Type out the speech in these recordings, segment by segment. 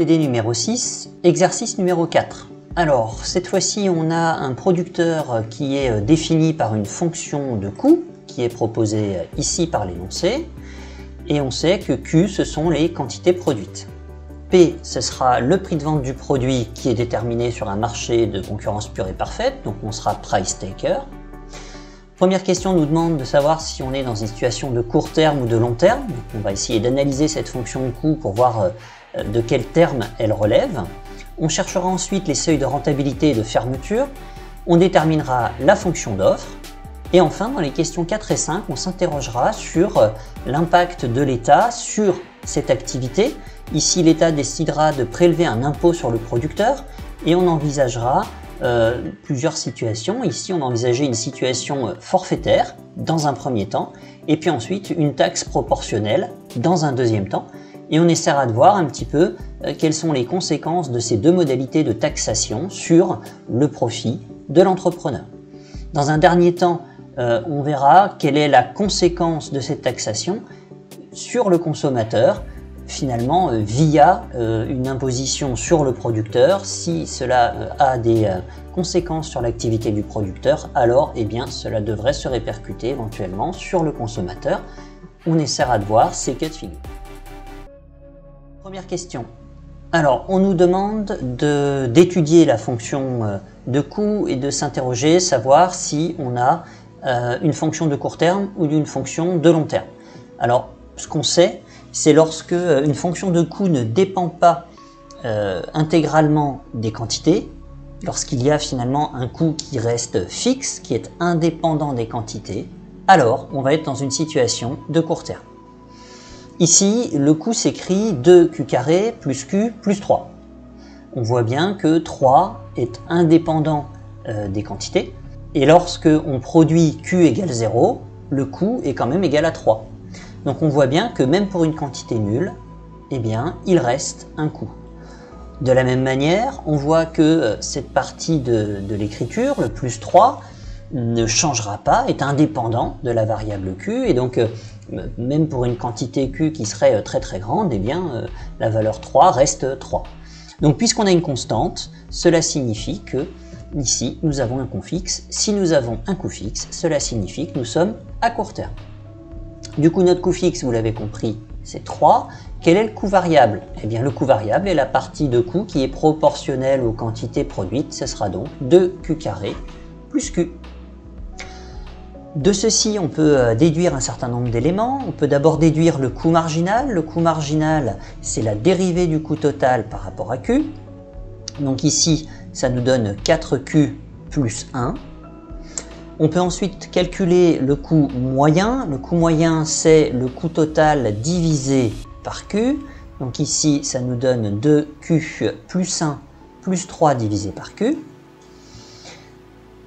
TD numéro 6, exercice numéro 4. Alors, cette fois-ci, on a un producteur qui est défini par une fonction de coût, qui est proposée ici par l'énoncé, et on sait que Q, ce sont les quantités produites. P, ce sera le prix de vente du produit qui est déterminé sur un marché de concurrence pure et parfaite, donc on sera price taker. Première question nous demande de savoir si on est dans une situation de court terme ou de long terme. Donc on va essayer d'analyser cette fonction de coût pour voir de quel terme elle relève. On cherchera ensuite les seuils de rentabilité et de fermeture. On déterminera la fonction d'offre. Et enfin, dans les questions 4 et 5, on s'interrogera sur l'impact de l'État sur cette activité. Ici, l'État décidera de prélever un impôt sur le producteur et on envisagera plusieurs situations. Ici, on a envisagé une situation forfaitaire dans un premier temps et puis ensuite une taxe proportionnelle dans un deuxième temps. Et on essaiera de voir un petit peu quelles sont les conséquences de ces deux modalités de taxation sur le profit de l'entrepreneur. Dans un dernier temps, on verra quelle est la conséquence de cette taxation sur le consommateur, finalement via une imposition sur le producteur. Si cela a des conséquences sur l'activité du producteur, alors eh bien, cela devrait se répercuter éventuellement sur le consommateur. On essaiera de voir ces cas de figure. Première question. Alors, on nous demande d'étudier la fonction de coût et de s'interroger, savoir si on a une fonction de court terme ou une fonction de long terme. Alors, ce qu'on sait, c'est lorsque une fonction de coût ne dépend pas intégralement des quantités, lorsqu'il y a finalement un coût qui reste fixe, qui est indépendant des quantités, alors on va être dans une situation de court terme. Ici, le coût s'écrit 2Q carré plus Q plus 3. On voit bien que 3 est indépendant des quantités, et lorsque on produit Q égale 0, le coût est quand même égal à 3. Donc on voit bien que même pour une quantité nulle, eh bien, il reste un coût. De la même manière, on voit que cette partie de l'écriture, le plus 3, ne changera pas, est indépendant de la variable Q, et donc même pour une quantité Q qui serait très très grande, eh bien, la valeur 3 reste 3. Donc puisqu'on a une constante, cela signifie que ici nous avons un coût fixe. Si nous avons un coût fixe, cela signifie que nous sommes à court terme. Du coup, notre coût fixe, vous l'avez compris, c'est 3. Quel est le coût variable? Eh bien, le coût variable est la partie de coût qui est proportionnelle aux quantités produites. Ce sera donc 2Q carré plus Q. De ceci, on peut déduire un certain nombre d'éléments. On peut d'abord déduire le coût marginal. Le coût marginal, c'est la dérivée du coût total par rapport à Q. Donc ici, ça nous donne 4Q plus 1. On peut ensuite calculer le coût moyen. Le coût moyen, c'est le coût total divisé par Q. Donc ici, ça nous donne 2Q plus 1 plus 3 divisé par Q.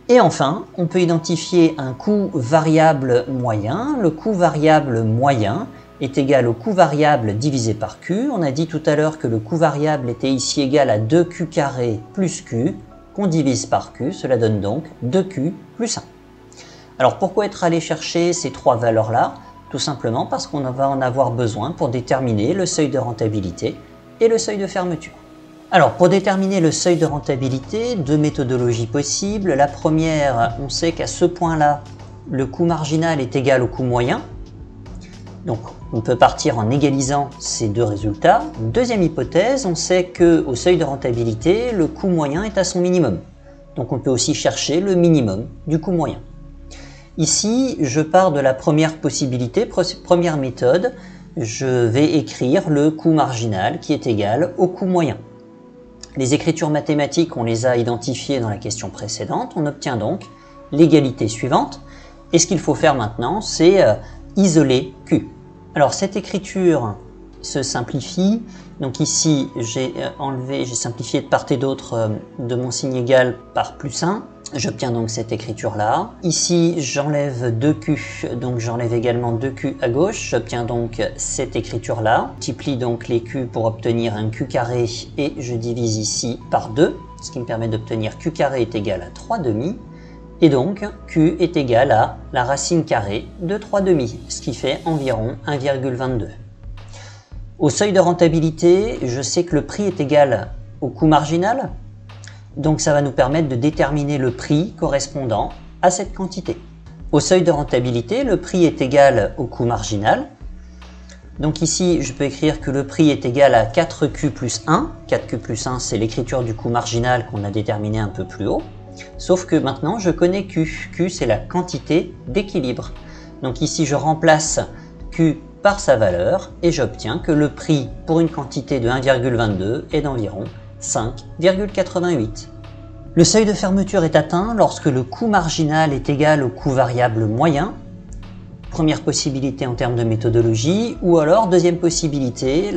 Et enfin, on peut identifier un coût variable moyen. Le coût variable moyen est égal au coût variable divisé par Q. On a dit tout à l'heure que le coût variable était ici égal à 2Q carré plus Q, qu'on divise par Q. Cela donne donc 2Q plus 1. Alors pourquoi être allé chercher ces trois valeurs-là? Tout simplement parce qu'on va en avoir besoin pour déterminer le seuil de rentabilité et le seuil de fermeture. Alors pour déterminer le seuil de rentabilité, deux méthodologies possibles. La première, on sait qu'à ce point-là, le coût marginal est égal au coût moyen. Donc on peut partir en égalisant ces deux résultats. Deuxième hypothèse, on sait qu'au seuil de rentabilité, le coût moyen est à son minimum. Donc on peut aussi chercher le minimum du coût moyen. Ici, je pars de la première possibilité, première méthode. Je vais écrire le coût marginal qui est égal au coût moyen. Les écritures mathématiques, on les a identifiées dans la question précédente. On obtient donc l'égalité suivante. Et ce qu'il faut faire maintenant, c'est isoler Q. Alors cette écriture se simplifie. Donc ici, j'ai simplifié de part et d'autre de mon signe égal par plus 1. J'obtiens donc cette écriture-là. Ici, j'enlève 2Q, donc j'enlève également 2Q à gauche. J'obtiens donc cette écriture-là. Je multiplie donc les Q pour obtenir un Q carré et je divise ici par 2, ce qui me permet d'obtenir Q carré est égal à 3 demi. Et donc, Q est égal à la racine carrée de 3 demi, ce qui fait environ 1,22. Au seuil de rentabilité, je sais que le prix est égal au coût marginal, donc ça va nous permettre de déterminer le prix correspondant à cette quantité. Au seuil de rentabilité, le prix est égal au coût marginal. Donc ici, je peux écrire que le prix est égal à 4Q plus 1. 4Q plus 1, c'est l'écriture du coût marginal qu'on a déterminé un peu plus haut. Sauf que maintenant, je connais Q. Q, c'est la quantité d'équilibre. Donc ici, je remplace Q par sa valeur et j'obtiens que le prix pour une quantité de 1,22 est d'environ 5,88. Le seuil de fermeture est atteint lorsque le coût marginal est égal au coût variable moyen. Première possibilité en termes de méthodologie, ou alors deuxième possibilité,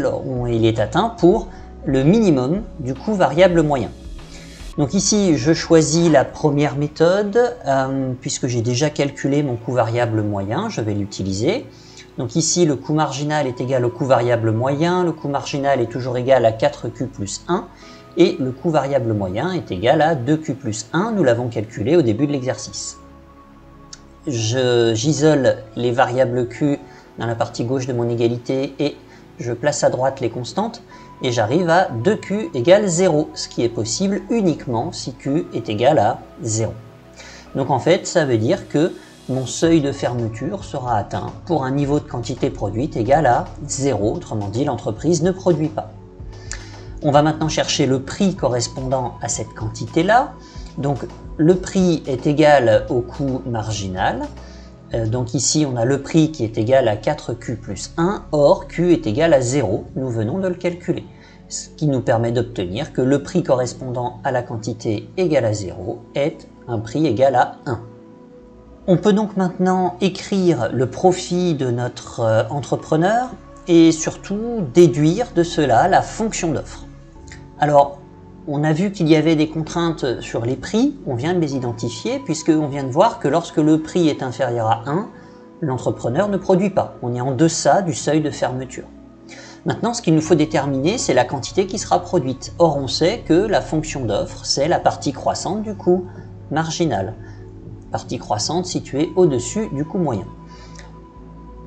il est atteint pour le minimum du coût variable moyen. Donc ici, je choisis la première méthode, puisque j'ai déjà calculé mon coût variable moyen, je vais l'utiliser. Donc ici, le coût marginal est égal au coût variable moyen, le coût marginal est toujours égal à 4Q plus 1, et le coût variable moyen est égal à 2Q plus 1, nous l'avons calculé au début de l'exercice. J'isole les variables Q dans la partie gauche de mon égalité et je place à droite les constantes et j'arrive à 2Q égale 0, ce qui est possible uniquement si Q est égal à 0. Donc en fait, ça veut dire que mon seuil de fermeture sera atteint pour un niveau de quantité produite égal à 0, autrement dit l'entreprise ne produit pas. On va maintenant chercher le prix correspondant à cette quantité-là. Donc le prix est égal au coût marginal. Donc ici on a le prix qui est égal à 4Q plus 1, or Q est égal à 0, nous venons de le calculer. Ce qui nous permet d'obtenir que le prix correspondant à la quantité égale à 0 est un prix égal à 1. On peut donc maintenant écrire le profit de notre entrepreneur et surtout déduire de cela la fonction d'offre. Alors, on a vu qu'il y avait des contraintes sur les prix, on vient de les identifier puisqu'on vient de voir que lorsque le prix est inférieur à 1, l'entrepreneur ne produit pas. On est en deçà du seuil de fermeture. Maintenant, ce qu'il nous faut déterminer, c'est la quantité qui sera produite. Or, on sait que la fonction d'offre, c'est la partie croissante du coût marginal. Partie croissante située au-dessus du coût moyen.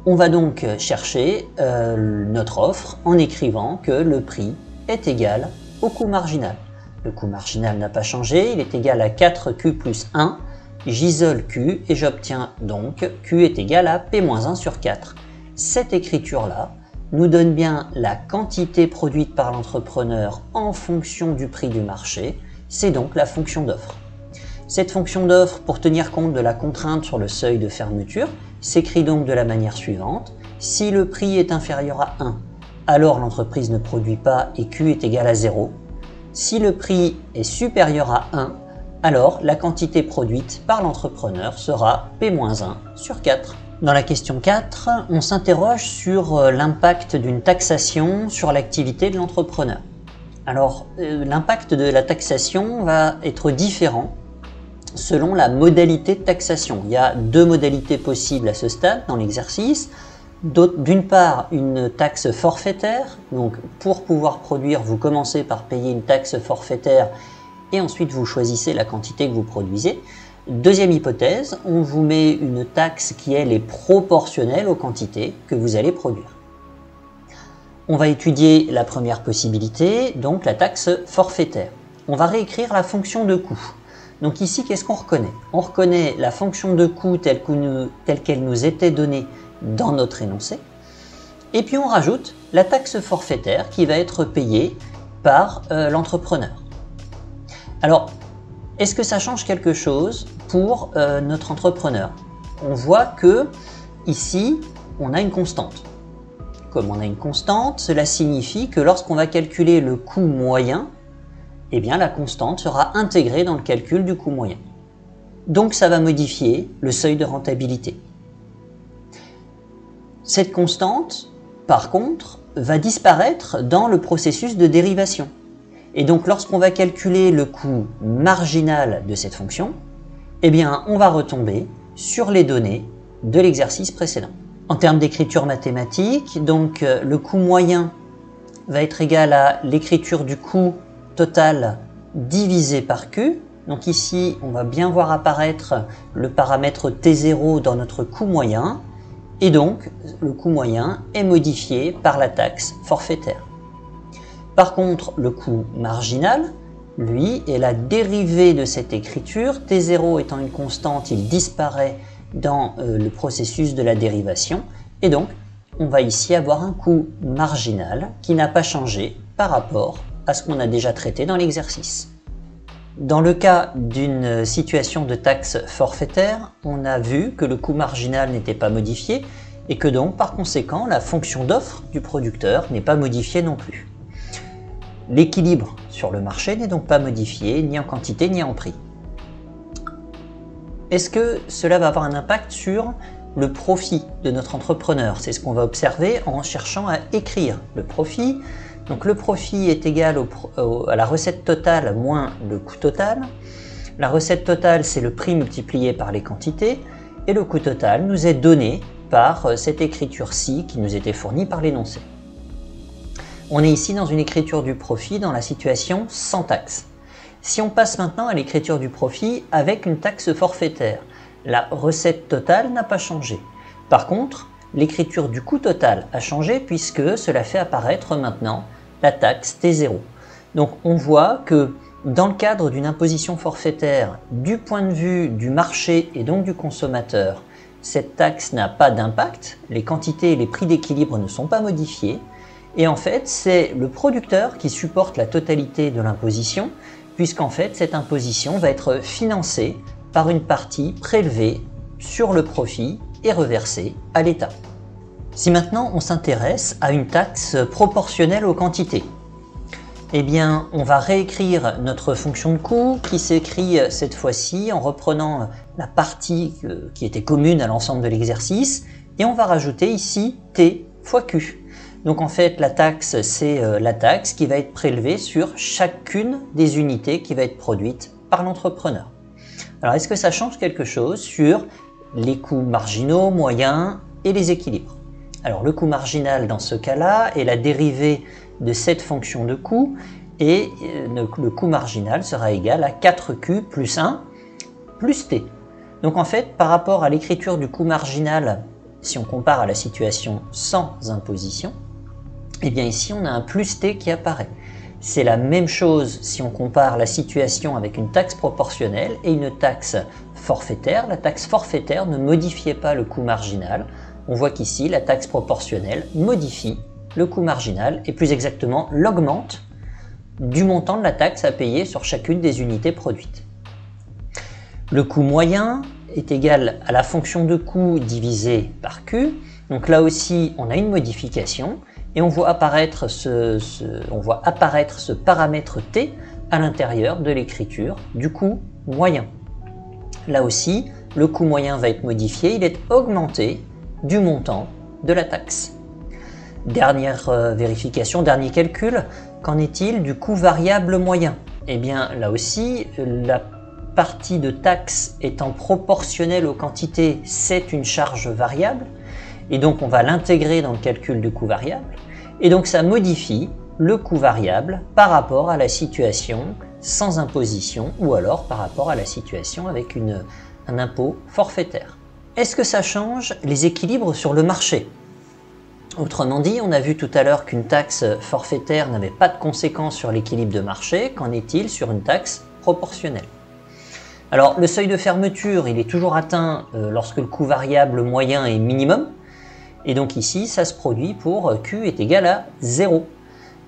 On va donc chercher notre offre en écrivant que le prix est égal au coût marginal. Le coût marginal n'a pas changé, il est égal à 4Q plus 1, j'isole Q et j'obtiens donc Q est égal à P-1 sur 4. Cette écriture-là nous donne bien la quantité produite par l'entrepreneur en fonction du prix du marché, c'est donc la fonction d'offre. Cette fonction d'offre, pour tenir compte de la contrainte sur le seuil de fermeture, s'écrit donc de la manière suivante. Si le prix est inférieur à 1, alors l'entreprise ne produit pas et Q est égal à 0. Si le prix est supérieur à 1, alors la quantité produite par l'entrepreneur sera P-1 sur 4. Dans la question 4, on s'interroge sur l'impact d'une taxation sur l'activité de l'entrepreneur. Alors, l'impact de la taxation va être différent selon la modalité de taxation. Il y a deux modalités possibles à ce stade dans l'exercice. D'une part, une taxe forfaitaire. Donc, pour pouvoir produire, vous commencez par payer une taxe forfaitaire et ensuite vous choisissez la quantité que vous produisez. Deuxième hypothèse, on vous met une taxe qui elle est proportionnelle aux quantités que vous allez produire. On va étudier la première possibilité, donc la taxe forfaitaire. On va réécrire la fonction de coût. Donc ici, qu'est-ce qu'on reconnaît? On reconnaît la fonction de coût telle qu'elle nous était donnée dans notre énoncé. Et puis on rajoute la taxe forfaitaire qui va être payée par l'entrepreneur. Alors, est-ce que ça change quelque chose pour notre entrepreneur? On voit que ici, on a une constante. Comme on a une constante, cela signifie que lorsqu'on va calculer le coût moyen, eh bien la constante sera intégrée dans le calcul du coût moyen. Donc ça va modifier le seuil de rentabilité. Cette constante, par contre, va disparaître dans le processus de dérivation. Et donc lorsqu'on va calculer le coût marginal de cette fonction, eh bien on va retomber sur les données de l'exercice précédent. En termes d'écriture mathématique, donc le coût moyen va être égal à l'écriture du coût total divisé par Q. Donc ici, on va bien voir apparaître le paramètre T0 dans notre coût moyen. Et donc, le coût moyen est modifié par la taxe forfaitaire. Par contre, le coût marginal, lui, est la dérivée de cette écriture. T0 étant une constante, il disparaît dans le processus de la dérivation. Et donc, on va ici avoir un coût marginal qui n'a pas changé par rapport à ce qu'on a déjà traité dans l'exercice. Dans le cas d'une situation de taxe forfaitaire, on a vu que le coût marginal n'était pas modifié et que donc, par conséquent, la fonction d'offre du producteur n'est pas modifiée non plus. L'équilibre sur le marché n'est donc pas modifié ni en quantité ni en prix. Est-ce que cela va avoir un impact sur le profit de notre entrepreneur? C'est ce qu'on va observer en cherchant à écrire le profit. Donc le profit est égal à la recette totale moins le coût total. La recette totale, c'est le prix multiplié par les quantités. Et le coût total nous est donné par cette écriture-ci qui nous était fournie par l'énoncé. On est ici dans une écriture du profit dans la situation sans taxe. Si on passe maintenant à l'écriture du profit avec une taxe forfaitaire, la recette totale n'a pas changé. Par contre, l'écriture du coût total a changé puisque cela fait apparaître maintenant la taxe T0. Donc on voit que dans le cadre d'une imposition forfaitaire, du point de vue du marché et donc du consommateur, cette taxe n'a pas d'impact, les quantités et les prix d'équilibre ne sont pas modifiés, et en fait c'est le producteur qui supporte la totalité de l'imposition, puisqu'en fait cette imposition va être financée par une partie prélevée sur le profit et reversée à l'État. Si maintenant on s'intéresse à une taxe proportionnelle aux quantités, eh bien on va réécrire notre fonction de coût qui s'écrit cette fois-ci en reprenant la partie qui était commune à l'ensemble de l'exercice et on va rajouter ici T fois Q. Donc en fait la taxe c'est la taxe qui va être prélevée sur chacune des unités qui va être produite par l'entrepreneur. Alors est-ce que ça change quelque chose sur les coûts marginaux, moyens et les équilibres? Alors le coût marginal dans ce cas-là est la dérivée de cette fonction de coût et le coût marginal sera égal à 4Q plus 1 plus T. Donc en fait par rapport à l'écriture du coût marginal, si on compare à la situation sans imposition, eh bien ici on a un plus T qui apparaît. C'est la même chose si on compare la situation avec une taxe proportionnelle et une taxe forfaitaire. La taxe forfaitaire ne modifiait pas le coût marginal. On voit qu'ici, la taxe proportionnelle modifie le coût marginal et plus exactement l'augmente du montant de la taxe à payer sur chacune des unités produites. Le coût moyen est égal à la fonction de coût divisé par Q. Donc là aussi, on a une modification. Et on voit apparaître ce paramètre T à l'intérieur de l'écriture du coût moyen. Là aussi, le coût moyen va être modifié, il est augmenté du montant de la taxe. Dernière vérification, dernier calcul, qu'en est-il du coût variable moyen? Eh bien là aussi, la partie de taxe étant proportionnelle aux quantités, c'est une charge variable. Et donc on va l'intégrer dans le calcul du coût variable, et donc ça modifie le coût variable par rapport à la situation sans imposition ou alors par rapport à la situation avec un impôt forfaitaire. Est-ce que ça change les équilibres sur le marché? Autrement dit, on a vu tout à l'heure qu'une taxe forfaitaire n'avait pas de conséquences sur l'équilibre de marché, qu'en est-il sur une taxe proportionnelle? Alors le seuil de fermeture, il est toujours atteint lorsque le coût variable moyen est minimum. Et donc ici, ça se produit pour Q est égal à 0.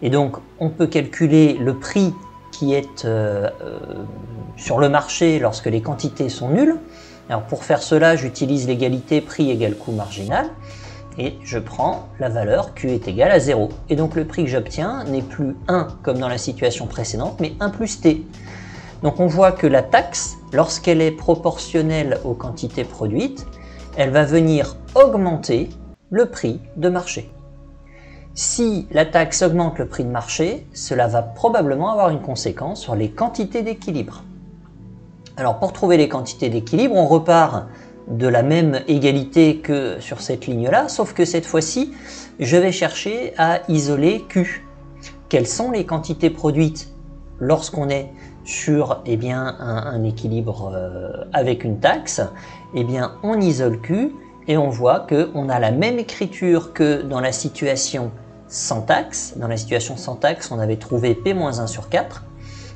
Et donc, on peut calculer le prix qui est sur le marché lorsque les quantités sont nulles. Alors pour faire cela, j'utilise l'égalité prix égale coût marginal. Et je prends la valeur Q est égal à 0. Et donc le prix que j'obtiens n'est plus 1 comme dans la situation précédente, mais 1 plus T. Donc on voit que la taxe, lorsqu'elle est proportionnelle aux quantités produites, elle va venir augmenter le prix de marché. Si la taxe augmente le prix de marché, cela va probablement avoir une conséquence sur les quantités d'équilibre. Alors pour trouver les quantités d'équilibre, on repart de la même égalité que sur cette ligne-là, sauf que cette fois-ci, je vais chercher à isoler Q. Quelles sont les quantités produites lorsqu'on est sur un équilibre avec une taxe? Eh bien, on isole Q. et on voit qu'on a la même écriture que dans la situation sans taxe. Dans la situation sans taxe, on avait trouvé P-1 sur 4.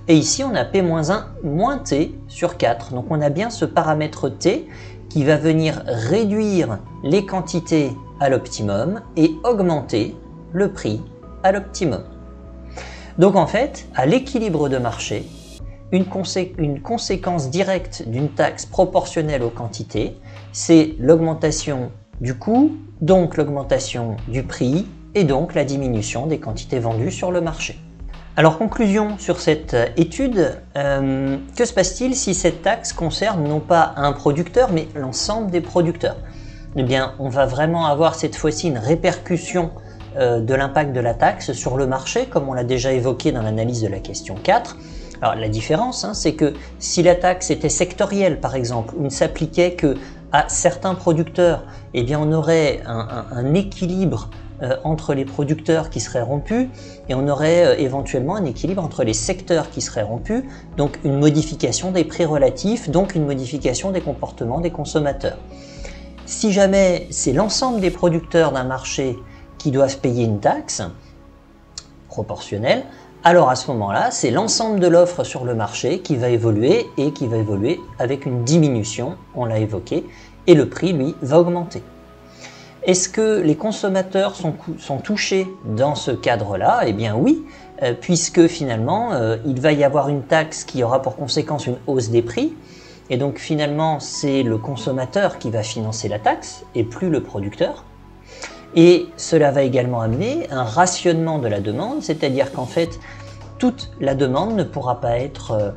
Et ici, on a P-1 moins T sur 4. Donc on a bien ce paramètre T qui va venir réduire les quantités à l'optimum et augmenter le prix à l'optimum. Donc en fait, à l'équilibre de marché, une conséquence directe d'une taxe proportionnelle aux quantités, c'est l'augmentation du coût, donc l'augmentation du prix, et donc la diminution des quantités vendues sur le marché. Alors conclusion sur cette étude, que se passe-t-il si cette taxe concerne non pas un producteur, mais l'ensemble des producteurs? Eh bien, on va vraiment avoir cette fois-ci une répercussion de l'impact de la taxe sur le marché, comme on l'a déjà évoqué dans l'analyse de la question 4. Alors la différence, c'est que si la taxe était sectorielle par exemple, ou ne s'appliquait que à certains producteurs, eh bien on aurait un équilibre entre les producteurs qui seraient rompus et on aurait éventuellement un équilibre entre les secteurs qui seraient rompus, donc une modification des prix relatifs, donc une modification des comportements des consommateurs. Si jamais c'est l'ensemble des producteurs d'un marché qui doivent payer une taxe proportionnelle, alors à ce moment-là, c'est l'ensemble de l'offre sur le marché qui va évoluer et qui va évoluer avec une diminution, on l'a évoqué, et le prix, lui, va augmenter. Est-ce que les consommateurs sont touchés dans ce cadre-là? Eh bien oui, puisque finalement, il va y avoir une taxe qui aura pour conséquence une hausse des prix, et donc finalement, c'est le consommateur qui va financer la taxe, et plus le producteur. Et cela va également amener un rationnement de la demande, c'est-à-dire qu'en fait, toute la demande ne pourra pas être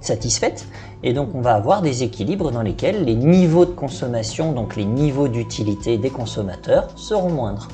satisfaite, et donc on va avoir des équilibres dans lesquels les niveaux de consommation, donc les niveaux d'utilité des consommateurs, seront moindres.